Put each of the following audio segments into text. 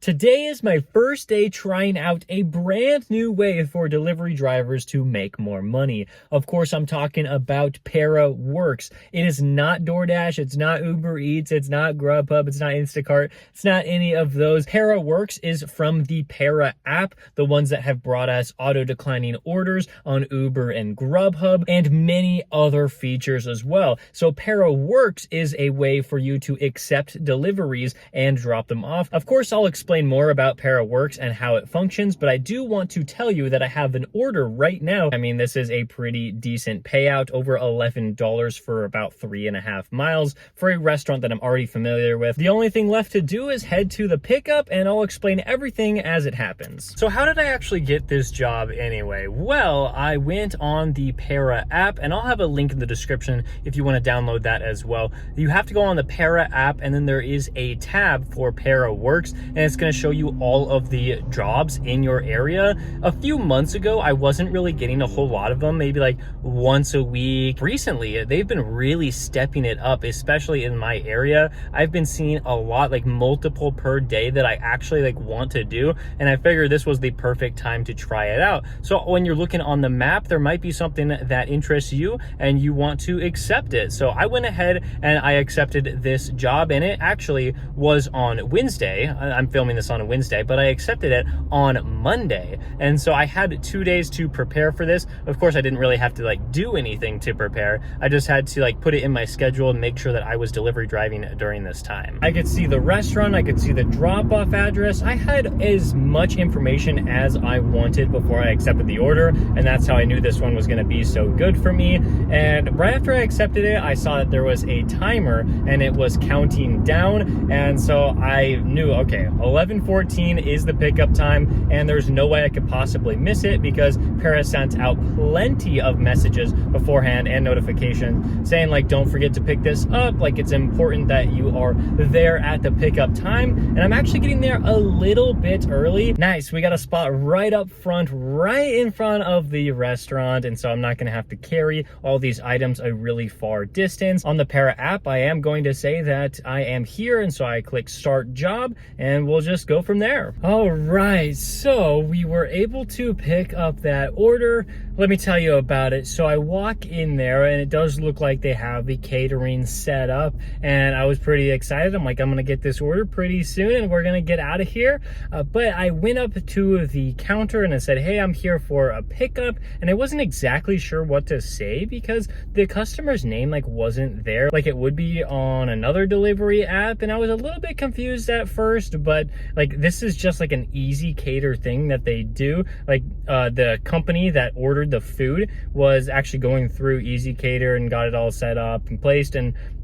Today is my first day trying out a brand new way for delivery drivers to make more money. Of course, I'm talking about ParaWorks. It is not DoorDash, it's not Uber Eats, it's not Grubhub, it's not Instacart, it's not any of those. ParaWorks is from the Para app, the ones that have brought us auto-declining orders on Uber and Grubhub, and many other features as well. So ParaWorks is a way for you to accept deliveries and drop them off. Of course, I'll explain more about ParaWorks and how it functions, but I do want to tell you that I have an order right now. I mean, this is a pretty decent payout, over $11 for about 3.5 miles for a restaurant that I'm already familiar with. The only thing left to do is head to the pickup and I'll explain everything as it happens. So how did I actually get this job anyway? Well, I went on the Para app, and I'll have a link in the description if you want to download that as well. You have to go on the Para app, and then there is a tab for ParaWorks, and it's going to show you all of the jobs in your area. A few months ago, I wasn't really getting a whole lot of them, maybe like once a week. Recently, they've been really stepping it up, especially in my area. I've been seeing a lot, like multiple per day that I actually like want to do, and I figured this was the perfect time to try it out. So when you're looking on the map, there might be something that interests you and you want to accept it. So I went ahead and I accepted this job, and it actually was on Wednesday. I'm filming this on a Wednesday, but I accepted it on Monday. And so I had 2 days to prepare for this. Of course, I didn't really have to like do anything to prepare. I just had to like put it in my schedule and make sure that I was delivery driving during this time. I could see the restaurant, I could see the drop-off address. I had as much information as I wanted before I accepted the order, and that's how I knew this one was going to be so good for me. And right after I accepted it, I saw that there was a timer and it was counting down, and so I knew, okay, 11:14 is the pickup time, and there's no way I could possibly miss it because Para sent out plenty of messages beforehand and notifications saying like, don't forget to pick this up, like it's important that you are there at the pickup time. And I'm actually getting there a little bit early. Nice, we got a spot right up front, right in front of the restaurant, and so I'm not gonna have to carry all these items a really far distance. On the Para app, I am going to say that I am here, and so I click start job, and we'll just go from there. All right, so we were able to pick up that order. Let me tell you about it. So I walk in there, and it does look like they have the catering set up, and I was pretty excited. I'm like, I'm gonna get this order pretty soon and we're gonna get out of here. But I went up to the counter and I said, hey, I'm here for a pickup, and I wasn't exactly sure what to say because the customer's name like wasn't there like it would be on another delivery app, and I was a little bit confused at first. But like, this is just like an easy cater thing that they do. Like the company that ordered the food was actually going through Easy Cater and got it all set up and placed,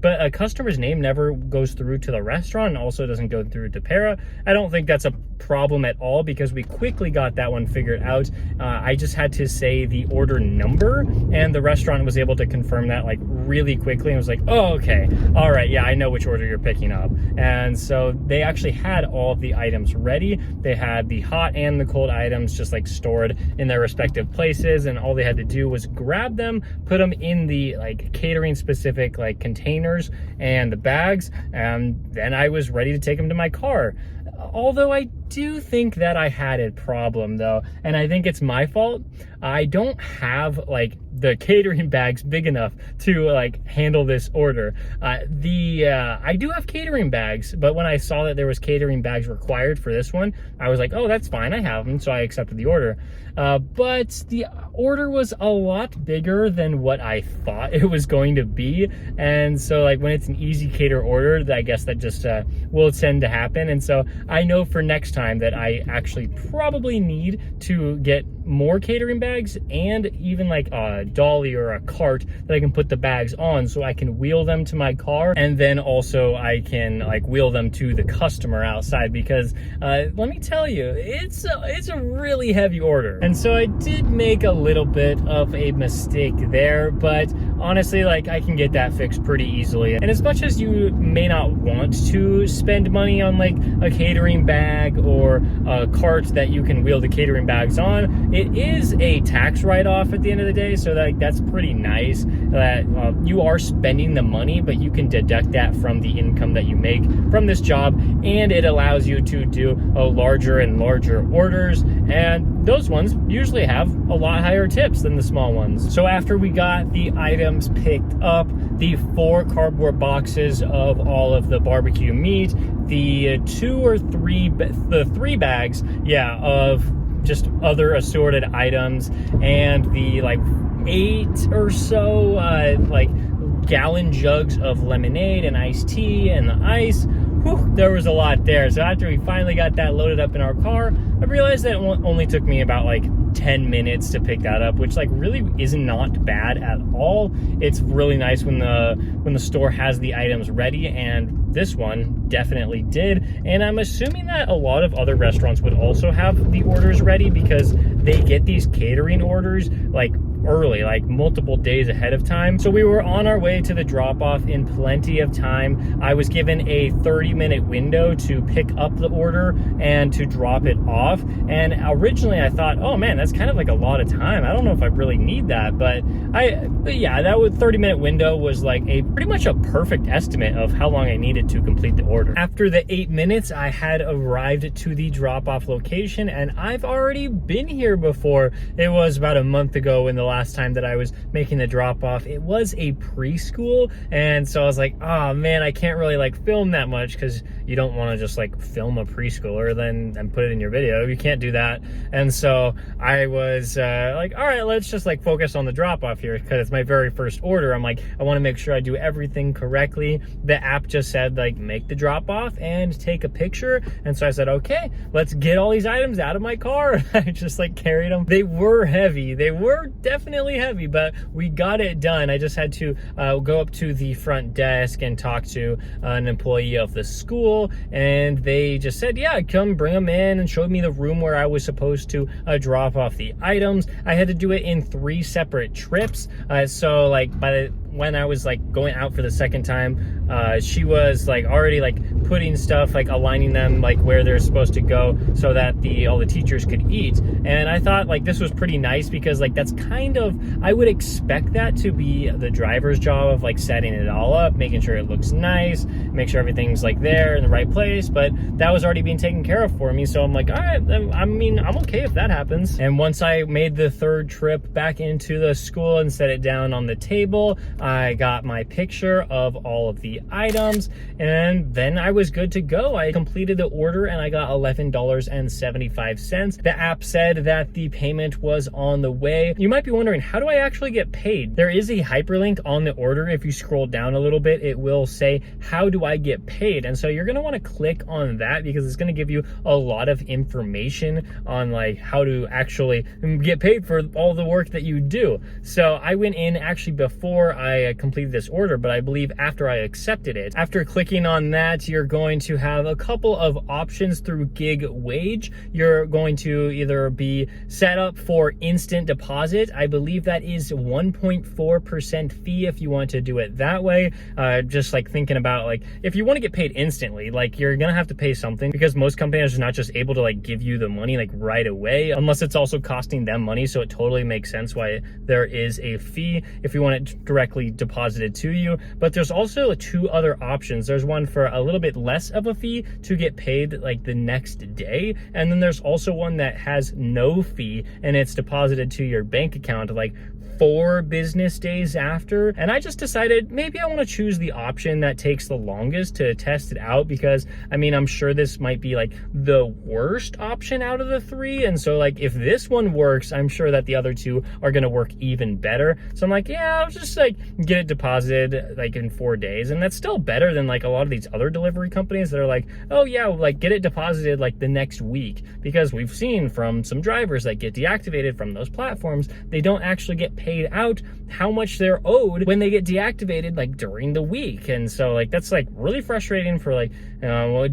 but a customer's name never goes through to the restaurant, and also doesn't go through to Para. I don't think that's a problem at all because we quickly got that one figured out. I just had to say the order number, and the restaurant was able to confirm that like really quickly, and was like, oh, okay, all right, yeah, I know which order you're picking up. And so they actually had all of the items ready. They had the hot and the cold items just like stored in their respective places, and all they had to do was grab them, put them in the like catering specific like containers and the bags, and then I was ready to take them to my car. Although I do think that I had a problem though, and I think it's my fault. I don't have like the catering bags big enough to like handle this order. I do have catering bags, but when I saw that there was catering bags required for this one, I was like, oh, that's fine, I have them, so I accepted the order. But the order was a lot bigger than what I thought it was going to be, and so like when it's an Easy Cater order, I guess that just will tend to happen. And so I know for next time that I actually probably need to get more catering bags, and even like a dolly or a cart that I can put the bags on so I can wheel them to my car, and then also I can like wheel them to the customer outside, because let me tell you, it's a really heavy order. And so I did make a little bit of a mistake there, but honestly, like, I can get that fixed pretty easily. And as much as you may not want to spend money on like a catering bag or a cart that you can wheel the catering bags on, it is a tax write-off at the end of the day. So that's pretty nice that you are spending the money, but you can deduct that from the income that you make from this job, and it allows you to do larger and larger orders, and those ones usually have a lot higher tips than the small ones. So after we got the items picked up, the 4 cardboard boxes of all of the barbecue meat, the 3 bags, yeah, of just other assorted items, and the like 8 or so like gallon jugs of lemonade and iced tea and the ice. Whew, there was a lot there. So after we finally got that loaded up in our car, I realized that it only took me about like 10 minutes to pick that up, which like really is not bad at all. It's really nice when the store has the items ready, and this one definitely did. And I'm assuming that a lot of other restaurants would also have the orders ready, because they get these catering orders like early, like multiple days ahead of time. So we were on our way to the drop-off in plenty of time. I was given a 30-minute window to pick up the order and to drop it off. And originally I thought, oh man, that's kind of like a lot of time. I don't know if I really need that, but yeah, that 30-minute window was like pretty much a perfect estimate of how long I needed to complete the order. After the 8 minutes, I had arrived to the drop-off location, and I've already been here before. It was about a month ago when the last time that I was making the drop off. It was a preschool, and so I was like, oh man, I can't really like film that much, because you don't want to just like film a preschooler and put it in your video. You can't do that. And so I was like, all right, let's just like focus on the drop off here, because it's my very first order. I'm like, I want to make sure I do everything correctly. The app just said like, make the drop off and take a picture. And so I said, okay, let's get all these items out of my car. I just like carried them. They were heavy. They were definitely heavy, but we got it done. I just had to go up to the front desk and talk to an employee of the school, and they just said, yeah, come bring them in, and showed me the room where I was supposed to drop off the items. I had to do it in 3 separate trips. So like when I was like going out for the second time, she was like already like putting stuff, like aligning them like where they're supposed to go, so that all the teachers could eat. And I thought like this was pretty nice, because like that's kind of, I would expect that to be the driver's job of like setting it all up, making sure it looks nice, make sure everything's like there in the right place. But that was already being taken care of for me. So I'm like, all right, I mean, I'm okay if that happens. And once I made the 3rd trip back into the school and set it down on the table, I got my picture of all of the items, and then I was good to go. I completed the order and I got $11.75. The app said that the payment was on the way. You might be wondering, how do I actually get paid? There is a hyperlink on the order. If you scroll down a little bit, it will say, how do I get paid? And so you're going to want to click on that, because it's going to give you a lot of information on like how to actually get paid for all the work that you do. So I went in actually before I completed this order, but I believe after I accepted it. After clicking on that, you're going to have a couple of options through Gig Wage. You're going to either be set up for instant deposit. I believe that is 1.4% fee if you want to do it that way. Just like thinking about like, if you want to get paid instantly, like you're gonna have to pay something, because most companies are not just able to like give you the money like right away, unless it's also costing them money. So it totally makes sense why there is a fee if you want it directly deposited to you. But there's also 2 other options. There's one for a little bit less of a fee to get paid like the next day, and then there's also one that has no fee and it's deposited to your bank account like 4 business days after. And I just decided maybe I want to choose the option that takes the longest to test it out, because I mean, I'm sure this might be like the worst option out of the 3. And so like if this one works, I'm sure that the other 2 are going to work even better. So I'm like, yeah, I'll just like get it deposited like in 4 days. And that's still better than like a lot of these other delivery companies that are like, oh yeah, like get it deposited like the next week, because we've seen from some drivers that get deactivated from those platforms, they don't actually get paid out how much they're owed when they get deactivated like during the week. And so like that's like really frustrating for like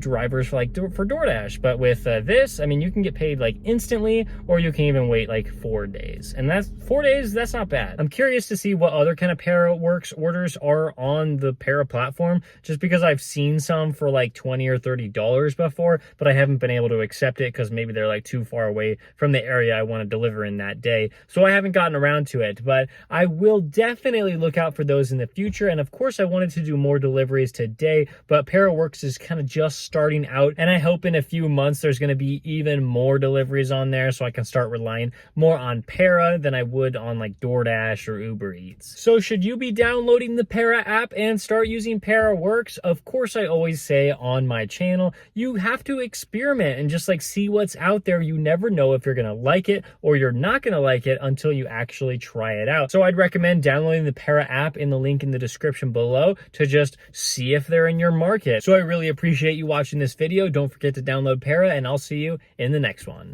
drivers for like for DoorDash. But with this, I mean, you can get paid like instantly, or you can even wait like 4 days, and that's 4 days. That's not bad. I'm curious to see what other kind of ParaWorks orders are on the Para platform, just because I've seen some for like $20 or $30 before, but I haven't been able to accept it because maybe they're like too far away from the area I want to deliver in that day. So I haven't gotten around to it, but I will definitely look out for those in the future. And of course, I wanted to do more deliveries today, but ParaWorks is kind of just starting out, and I hope in a few months there's going to be even more deliveries on there, so I can start relying more on Para than I would on like DoorDash or Uber Eats. So should you be downloading the Para app and start using ParaWorks? Of course, I always say on my channel, you have to experiment and just like see what's out there. You never know if you're going to like it or you're not going to like it until you actually try it out. So I'd recommend downloading the Para app in the link in the description below to just see if they're in your market. So I really appreciate you watching this video. Don't forget to download Para, and I'll see you in the next one.